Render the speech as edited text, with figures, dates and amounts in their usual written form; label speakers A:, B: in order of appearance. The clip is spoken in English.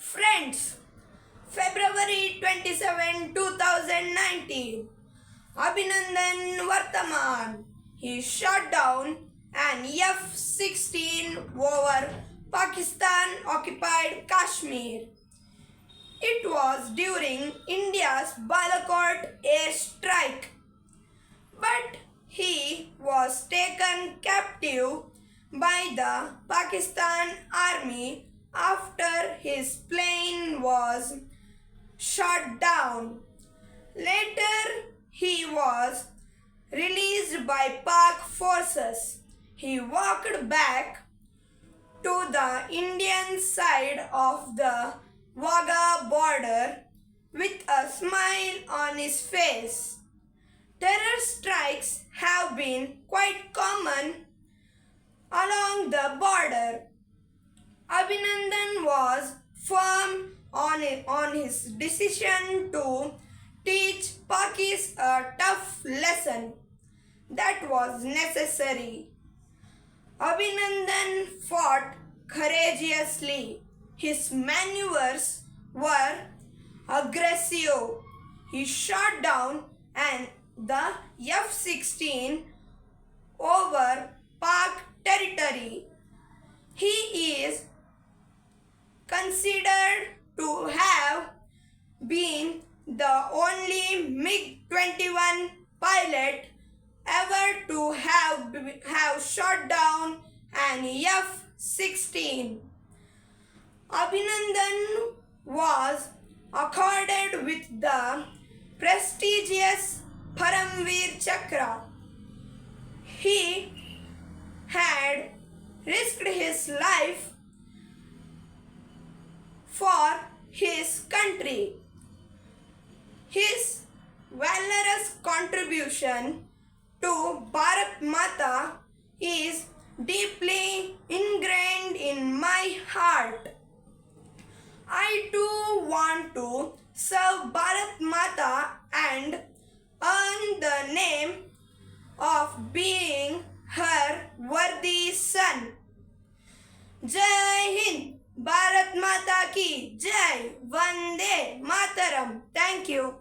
A: Friends, February 27, 2019, Abhinandan Vardaman. He shot down an F-16 over Pakistan-occupied Kashmir. It was during India's Balakot airstrike, but he was taken captive by the Pakistan army after his plane was shot down. Later, he was released by Pak forces. He walked back to the Indian side of the Wagah border with a smile on his face. Terror strikes have been quite common along the border. Abhinandan was firm on his decision to teach Pakis a tough lesson that was necessary. Abhinandan fought courageously. His maneuvers were aggressive. He shot down the F-16 over Pak territory. He is considered to have been the only MiG-21 pilot ever to have shot down an F-16. Abhinandan was accorded with the prestigious Veer Chakra. He had risked his life for his country. His valorous contribution to Bharat Mata is deeply ingrained in my heart. I too want to serve Bharat Mata and earn the name of being her worthy son. Jai Hind, Bharat Mata ki Jai, Vande Mataram. Thank you.